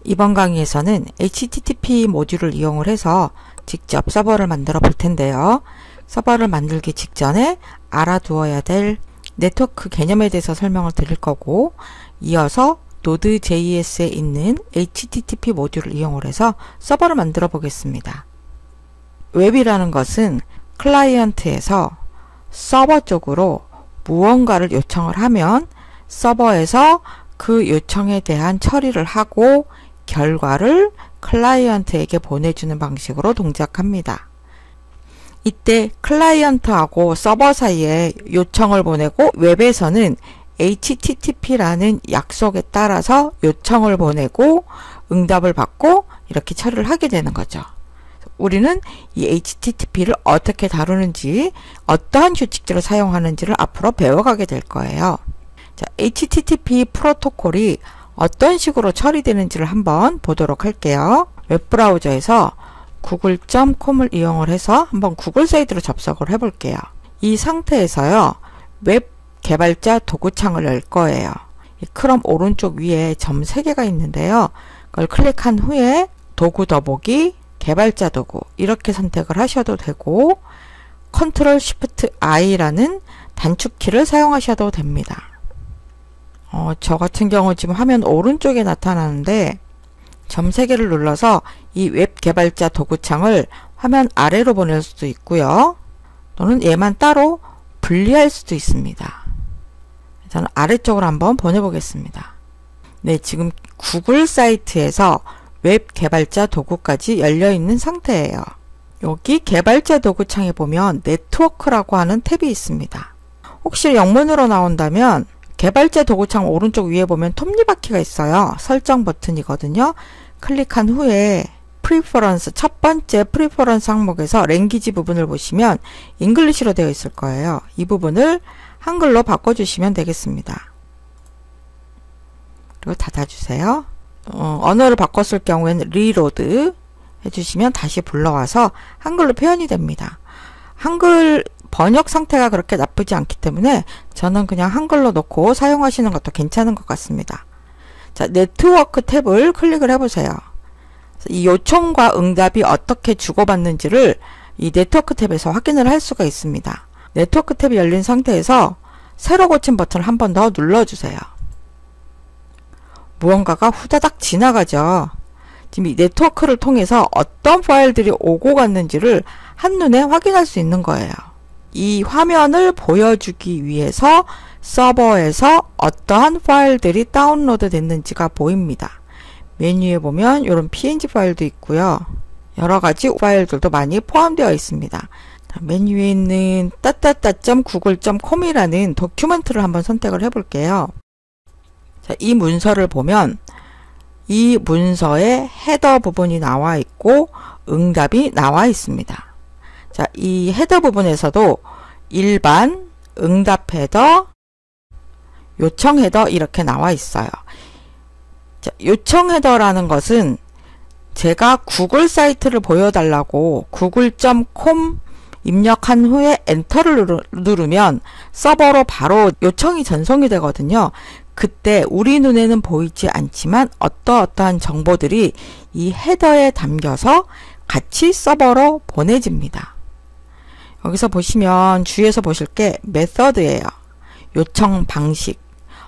이번 강의에서는 HTTP 모듈을 이용을 해서 직접 서버를 만들어 볼 텐데요. 서버를 만들기 직전에 알아두어야 될 네트워크 개념에 대해서 설명을 드릴 거고, 이어서 Node.js에 있는 HTTP 모듈을 이용을 해서 서버를 만들어 보겠습니다. 웹이라는 것은 클라이언트에서 서버 쪽으로 무언가를 요청을 하면 서버에서 그 요청에 대한 처리를 하고 결과를 클라이언트에게 보내주는 방식으로 동작합니다. 이때 클라이언트하고 서버 사이에 요청을 보내고, 웹에서는 HTTP라는 약속에 따라서 요청을 보내고 응답을 받고 이렇게 처리를 하게 되는 거죠. 우리는 이 HTTP를 어떻게 다루는지, 어떠한 규칙들을 사용하는지를 앞으로 배워가게 될 거예요. 자, HTTP 프로토콜이 어떤 식으로 처리되는지를 한번 보도록 할게요. 웹브라우저에서 google.com을 이용을 해서 한번 구글 사이트로 접속을 해볼게요. 이 상태에서요, 웹 개발자 도구창을 열 거예요. 이 크롬 오른쪽 위에 점 3개가 있는데요. 그걸 클릭한 후에 도구 더보기, 개발자 도구 이렇게 선택을 하셔도 되고, Ctrl Shift I라는 단축키를 사용하셔도 됩니다. 저 같은 경우 지금 화면 오른쪽에 나타나는데 점 3개를 눌러서 이 웹 개발자 도구창을 화면 아래로 보낼 수도 있고요. 또는 얘만 따로 분리할 수도 있습니다. 저는 아래쪽으로 한번 보내보겠습니다. 네, 지금 구글 사이트에서 웹 개발자 도구까지 열려있는 상태예요. 여기 개발자 도구창에 보면 네트워크라고 하는 탭이 있습니다. 혹시 영문으로 나온다면 개발자 도구창 오른쪽 위에 보면 톱니바퀴가 있어요. 설정 버튼이거든요. 클릭한 후에 프리퍼런스, 첫 번째 프리퍼런스 항목에서 랭귀지 부분을 보시면 잉글리시로 되어 있을 거예요. 이 부분을 한글로 바꿔주시면 되겠습니다. 그리고 닫아주세요. 언어를 바꿨을 경우에는 리로드 해주시면 다시 불러와서 한글로 표현이 됩니다. 한글 번역 상태가 그렇게 나쁘지 않기 때문에 저는 그냥 한글로 놓고 사용하시는 것도 괜찮은 것 같습니다. 자, 네트워크 탭을 클릭을 해보세요. 이 요청과 응답이 어떻게 주고받는지를 이 네트워크 탭에서 확인을 할 수가 있습니다. 네트워크 탭이 열린 상태에서 새로 고친 버튼을 한 번 더 눌러주세요. 무언가가 후다닥 지나가죠. 지금 이 네트워크를 통해서 어떤 파일들이 오고 갔는지를 한눈에 확인할 수 있는 거예요. 이 화면을 보여주기 위해서 서버에서 어떠한 파일들이 다운로드 됐는지가 보입니다. 메뉴에 보면 이런 png 파일도 있고요. 여러 가지 파일들도 많이 포함되어 있습니다. 메뉴에 있는 google.com이라는 도큐멘트를 한번 선택을 해볼게요. 자, 이 문서를 보면 이 문서에 헤더 부분이 나와 있고 응답이 나와 있습니다. 자, 이 헤더 부분에서도 일반, 응답 헤더, 요청 헤더 이렇게 나와 있어요. 자, 요청 헤더라는 것은 제가 구글 사이트를 보여달라고 google.com 입력한 후에 엔터를 누르면 서버로 바로 요청이 전송이 되거든요. 그때 우리 눈에는 보이지 않지만 어떠한 정보들이 이 헤더에 담겨서 같이 서버로 보내집니다. 여기서 보시면 주위에서 보실 게 메서드예요. 요청 방식.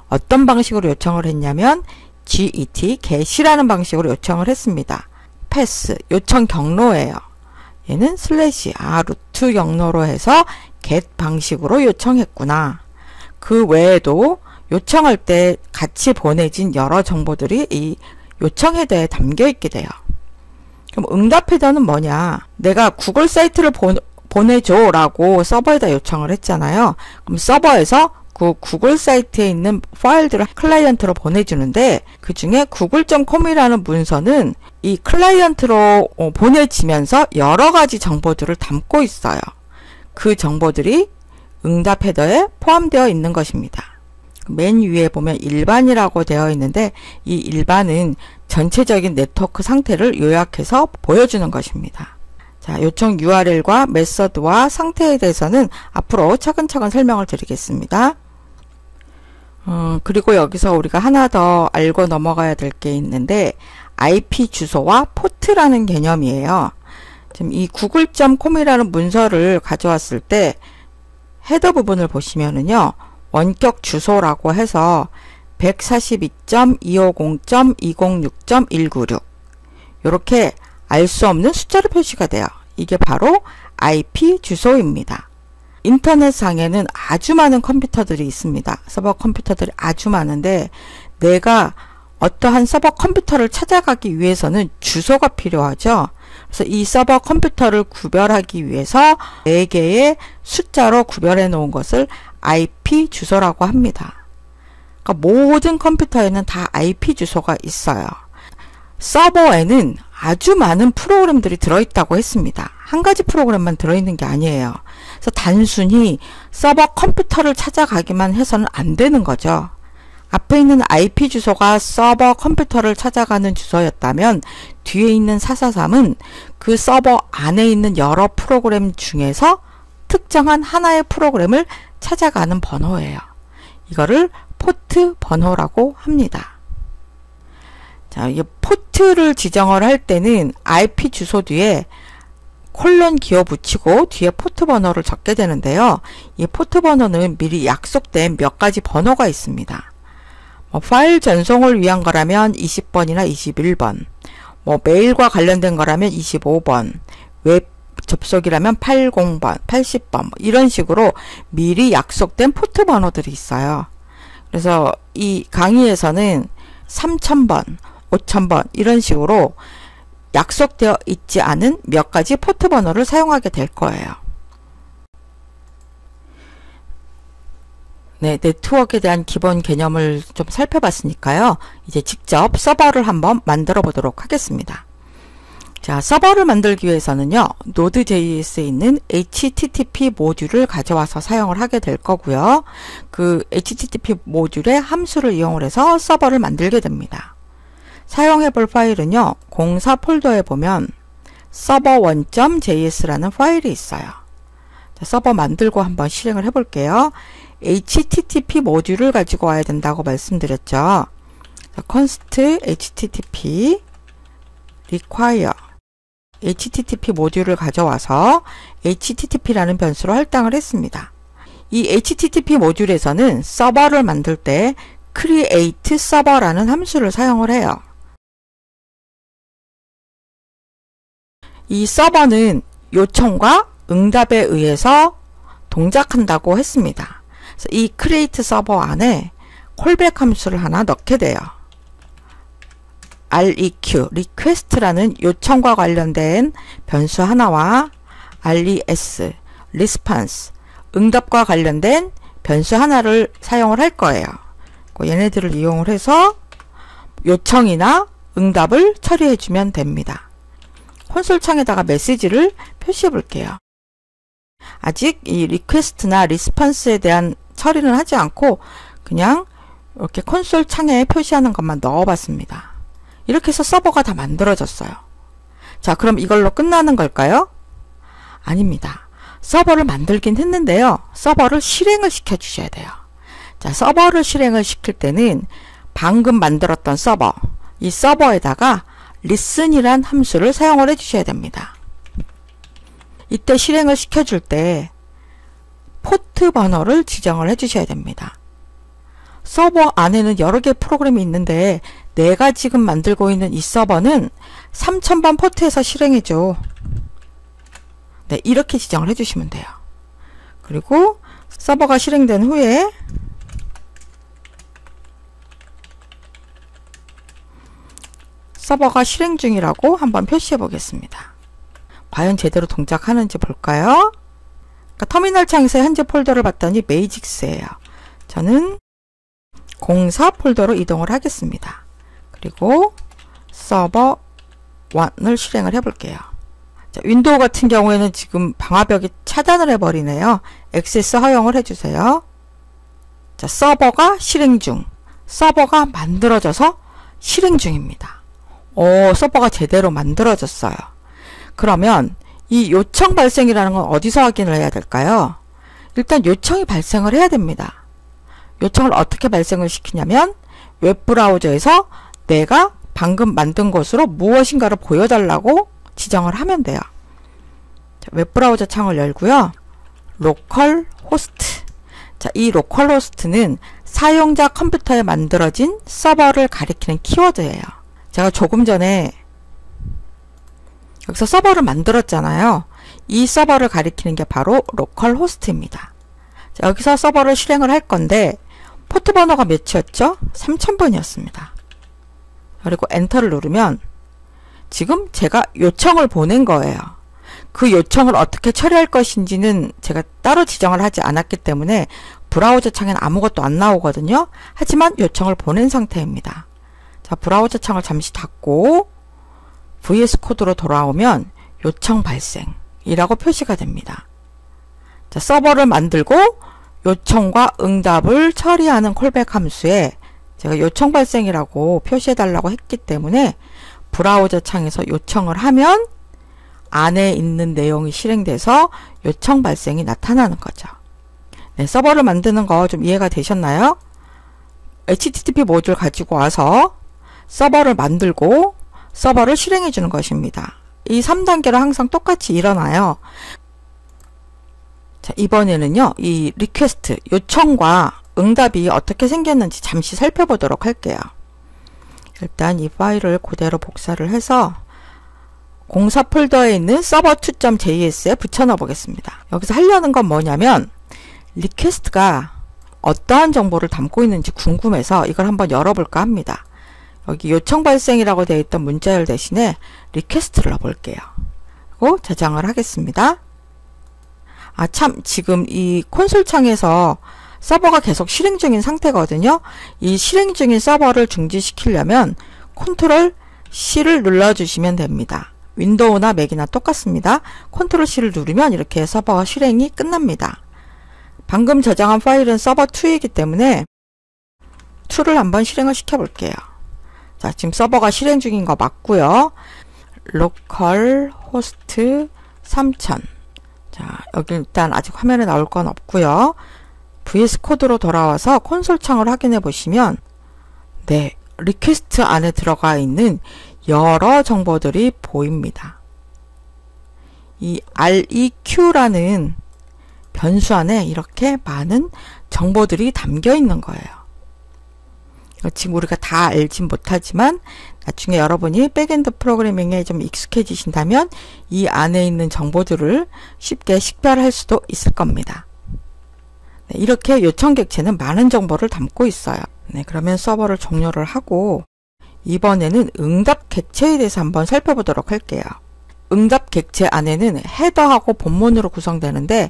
어떤 방식으로 요청을 했냐면 get이라는 방식으로 요청을 했습니다. 패스, 요청 경로예요. 얘는 슬래시, 루트 경로로 해서 get 방식으로 요청했구나. 그 외에도 요청할 때 같이 보내진 여러 정보들이 이 요청 헤더에 담겨 있게 돼요. 그럼 응답 헤더는 뭐냐? 내가 구글 사이트를 보내줘 라고 서버에다 요청을 했잖아요. 그럼 서버에서 그 구글 사이트에 있는 파일들을 클라이언트로 보내주는데, 그 중에 google.com이라는 문서는 이 클라이언트로 보내지면서 여러 가지 정보들을 담고 있어요. 그 정보들이 응답 헤더에 포함되어 있는 것입니다. 맨 위에 보면 일반이라고 되어 있는데, 이 일반은 전체적인 네트워크 상태를 요약해서 보여주는 것입니다. 자, 요청 URL과 메서드와 상태에 대해서는 앞으로 차근차근 설명을 드리겠습니다. 그리고 여기서 우리가 하나 더 알고 넘어가야 될 게 있는데, IP 주소와 포트라는 개념이에요. 지금 이 google.com이라는 문서를 가져왔을 때 헤더 부분을 보시면은요, 원격 주소라고 해서 142.250.206.196 이렇게 알 수 없는 숫자로 표시가 돼요. 이게 바로 IP 주소입니다. 인터넷상에는 아주 많은 컴퓨터들이 있습니다. 서버 컴퓨터들이 아주 많은데 내가 어떠한 서버 컴퓨터를 찾아가기 위해서는 주소가 필요하죠. 그래서 이 서버 컴퓨터를 구별하기 위해서 4개의 숫자로 구별해 놓은 것을 IP 주소라고 합니다. 그러니까 모든 컴퓨터에는 다 IP 주소가 있어요. 서버에는 아주 많은 프로그램들이 들어있다고 했습니다. 한 가지 프로그램만 들어있는 게 아니에요. 그래서 단순히 서버 컴퓨터를 찾아가기만 해서는 안 되는 거죠. 앞에 있는 IP 주소가 서버 컴퓨터를 찾아가는 주소였다면 뒤에 있는 443은 그 서버 안에 있는 여러 프로그램 중에서 특정한 하나의 프로그램을 찾아가는 번호예요. 이거를 포트 번호라고 합니다. 자, 이 포트를 지정을 할 때는 IP 주소 뒤에 콜론 기어 붙이고 뒤에 포트 번호를 적게 되는데요. 이 포트 번호는 미리 약속된 몇 가지 번호가 있습니다. 파일 전송을 위한 거라면 20번이나 21번, 메일과 관련된 거라면 25번, 웹 접속이라면 80번, 80번 이런 식으로 미리 약속된 포트 번호들이 있어요. 그래서 이 강의에서는 3000번, 5000번 이런 식으로 약속되어 있지 않은 몇 가지 포트 번호를 사용하게 될 거예요. 네, 네트워크에 대한 기본 개념을 좀 살펴봤으니까요. 이제 직접 서버를 한번 만들어 보도록 하겠습니다. 자, 서버를 만들기 위해서는요, Node.js에 있는 HTTP 모듈을 가져와서 사용을 하게 될 거고요. 그 HTTP 모듈의 함수를 이용을 해서 서버를 만들게 됩니다. 사용해 볼 파일은요, 공사 폴더에 보면 server1.js라는 파일이 있어요. 자, 서버 만들고 한번 실행을 해 볼게요. HTTP 모듈을 가지고 와야 된다고 말씀드렸죠. 자, const http require HTTP 모듈을 가져와서 HTTP라는 변수로 할당을 했습니다. 이 HTTP 모듈에서는 서버를 만들 때 create server라는 함수를 사용을 해요. 이 서버는 요청과 응답에 의해서 동작한다고 했습니다. 그래서 이 create server 안에 콜백 함수를 하나 넣게 돼요. req, request라는 요청과 관련된 변수 하나와 res, response, 응답과 관련된 변수 하나를 사용을 할 거예요. 얘네들을 이용을 해서 요청이나 응답을 처리해 주면 됩니다. 콘솔 창에다가 메시지를 표시해 볼게요. 아직 이 request나 response에 대한 처리는 하지 않고 그냥 이렇게 콘솔 창에 표시하는 것만 넣어 봤습니다. 이렇게 해서 서버가 다 만들어졌어요. 자, 그럼 이걸로 끝나는 걸까요? 아닙니다. 서버를 만들긴 했는데요. 서버를 실행을 시켜 주셔야 돼요. 자, 서버를 실행을 시킬 때는 방금 만들었던 서버, 이 서버에다가 listen이란 함수를 사용을 해 주셔야 됩니다. 이때 실행을 시켜줄 때 포트 번호를 지정을 해 주셔야 됩니다. 서버 안에는 여러 개의 프로그램이 있는데 내가 지금 만들고 있는 이 서버는 3000번 포트에서 실행해줘. 네, 이렇게 지정을 해주시면 돼요. 그리고 서버가 실행된 후에 서버가 실행 중이라고 한번 표시해 보겠습니다. 과연 제대로 동작하는지 볼까요? 그러니까 터미널 창에서 현재 폴더를 봤더니 메이직스예요. 저는 공사 폴더로 이동을 하겠습니다. 그리고 서버 1을 실행을 해볼게요. 자, 윈도우 같은 경우에는 지금 방화벽이 차단을 해버리네요. 액세스 허용을 해주세요. 자, 서버가 실행 중. 서버가 만들어져서 실행 중입니다. 서버가 제대로 만들어졌어요. 그러면 이 요청 발생이라는 건 어디서 확인을 해야 될까요? 일단 요청이 발생을 해야 됩니다. 요청을 어떻게 발생을 시키냐면 웹브라우저에서 내가 방금 만든 것으로 무엇인가를 보여달라고 지정을 하면 돼요. 자, 웹브라우저 창을 열고요. 로컬 호스트. 자, 이 로컬 호스트는 사용자 컴퓨터에 만들어진 서버를 가리키는 키워드예요. 제가 조금 전에 여기서 서버를 만들었잖아요. 이 서버를 가리키는 게 바로 로컬 호스트입니다. 자, 여기서 서버를 실행을 할 건데 포트 번호가 몇이었죠? 3000번이었습니다. 그리고 엔터를 누르면 지금 제가 요청을 보낸 거예요. 그 요청을 어떻게 처리할 것인지는 제가 따로 지정을 하지 않았기 때문에 브라우저 창에는 아무것도 안 나오거든요. 하지만 요청을 보낸 상태입니다. 자, 브라우저 창을 잠시 닫고 VS 코드로 돌아오면 요청 발생이라고 표시가 됩니다. 자, 서버를 만들고 요청과 응답을 처리하는 콜백 함수에 제가 요청 발생이라고 표시해 달라고 했기 때문에 브라우저 창에서 요청을 하면 안에 있는 내용이 실행돼서 요청 발생이 나타나는 거죠. 네, 서버를 만드는 거 좀 이해가 되셨나요? HTTP 모듈 가지고 와서 서버를 만들고 서버를 실행해 주는 것입니다. 이 3단계로 항상 똑같이 일어나요. 자, 이번에는요, 이 리퀘스트, 요청과 응답이 어떻게 생겼는지 잠시 살펴보도록 할게요. 일단 이 파일을 그대로 복사를 해서 공사 폴더에 있는 server2.js에 붙여넣어 보겠습니다. 여기서 하려는 건 뭐냐면 리퀘스트가 어떠한 정보를 담고 있는지 궁금해서 이걸 한번 열어볼까 합니다. 여기 요청 발생이라고 되어 있던 문자열 대신에 리퀘스트를 넣어볼게요. 그리고 저장을 하겠습니다. 아, 참, 지금 이 콘솔 창에서 서버가 계속 실행 중인 상태거든요. 이 실행 중인 서버를 중지시키려면 컨트롤 C를 눌러주시면 됩니다. 윈도우나 맥이나 똑같습니다. 컨트롤 C를 누르면 이렇게 서버 실행이 끝납니다. 방금 저장한 파일은 서버2이기 때문에 2를 한번 실행을 시켜볼게요. 자, 지금 서버가 실행 중인 거 맞고요. 로컬 호스트 3000. 자, 여기 일단 아직 화면에 나올 건 없고요. VS 코드로 돌아와서 콘솔 창을 확인해 보시면 네, 리퀘스트 안에 들어가 있는 여러 정보들이 보입니다. 이 REQ라는 변수 안에 이렇게 많은 정보들이 담겨 있는 거예요. 지금 우리가 다 알진 못하지만 나중에 여러분이 백엔드 프로그래밍에 좀 익숙해지신다면 이 안에 있는 정보들을 쉽게 식별할 수도 있을 겁니다. 네, 이렇게 요청 객체는 많은 정보를 담고 있어요. 네, 그러면 서버를 종료를 하고 이번에는 응답 객체에 대해서 한번 살펴보도록 할게요. 응답 객체 안에는 헤더하고 본문으로 구성되는데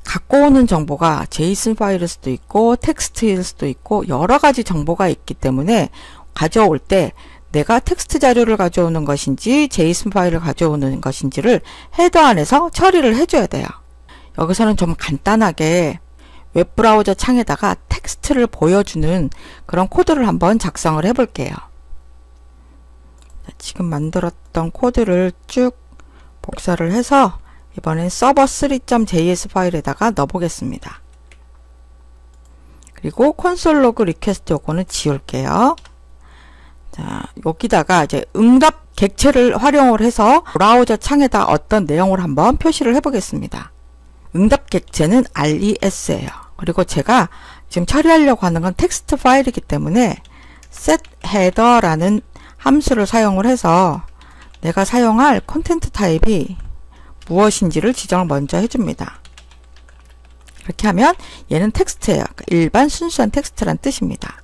갖고 오는 정보가 제이슨 파일일 수도 있고 텍스트일 수도 있고 여러 가지 정보가 있기 때문에 가져올 때 내가 텍스트 자료를 가져오는 것인지 제이슨 파일을 가져오는 것인지를 헤더 안에서 처리를 해줘야 돼요. 여기서는 좀 간단하게 웹브라우저 창에다가 텍스트를 보여주는 그런 코드를 한번 작성을 해볼게요. 지금 만들었던 코드를 쭉 복사를 해서 이번엔 server3.js 파일에다가 넣어보겠습니다. 그리고 콘솔 로그 리퀘스트 요거는 지울게요. 자, 여기다가 이제 응답 객체를 활용을 해서 브라우저 창에다 어떤 내용을 한번 표시를 해보겠습니다. 응답 객체는 res예요. 그리고 제가 지금 처리하려고 하는 건 텍스트 파일이기 때문에 setHeader라는 함수를 사용을 해서 내가 사용할 콘텐트 타입이 무엇인지를 지정을 먼저 해줍니다. 이렇게 하면 얘는 텍스트예요. 일반 순수한 텍스트란 뜻입니다.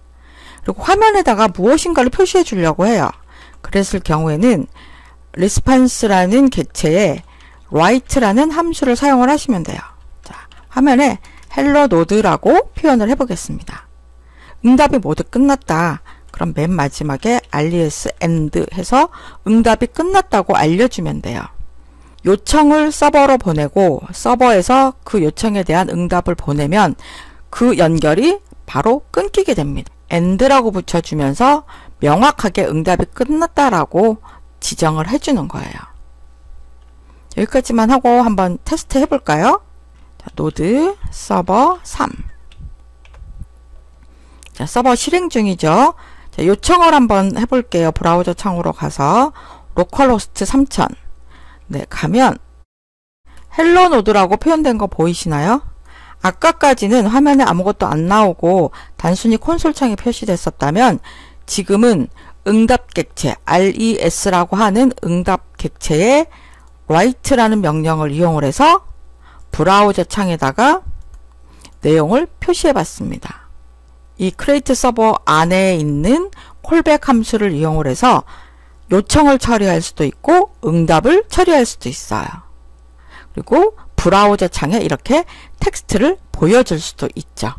그리고 화면에다가 무엇인가를 표시해 주려고 해요. 그랬을 경우에는 response라는 객체에 write라는 함수를 사용을 하시면 돼요. 자, 화면에 hello node라고 표현을 해보겠습니다. 응답이 모두 끝났다. 그럼 맨 마지막에 res end 해서 응답이 끝났다고 알려주면 돼요. 요청을 서버로 보내고 서버에서 그 요청에 대한 응답을 보내면 그 연결이 바로 끊기게 됩니다. end라고 붙여주면서 명확하게 응답이 끝났다라고 지정을 해주는 거예요. 여기까지만 하고 한번 테스트 해볼까요? 자, 노드 서버 3. 자, 서버 실행 중이죠. 자, 요청을 한번 해볼게요. 브라우저 창으로 가서 로컬호스트 3000 네, 가면 헬로 노드라고 표현된 거 보이시나요? 아까까지는 화면에 아무것도 안 나오고 단순히 콘솔 창이 표시됐었다면 지금은 응답 객체 RES라고 하는 응답 객체에 write라는 명령을 이용을 해서 브라우저 창에다가 내용을 표시해 봤습니다. 이 create 서버 안에 있는 콜백 함수를 이용을 해서 요청을 처리할 수도 있고 응답을 처리할 수도 있어요. 그리고 브라우저 창에 이렇게 텍스트를 보여줄 수도 있죠.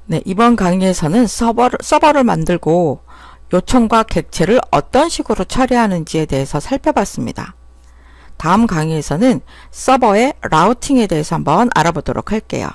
네, 이번 강의에서는 서버를 만들고 요청과 객체를 어떤 식으로 처리하는지에 대해서 살펴봤습니다. 다음 강의에서는 서버의 라우팅에 대해서 한번 알아보도록 할게요.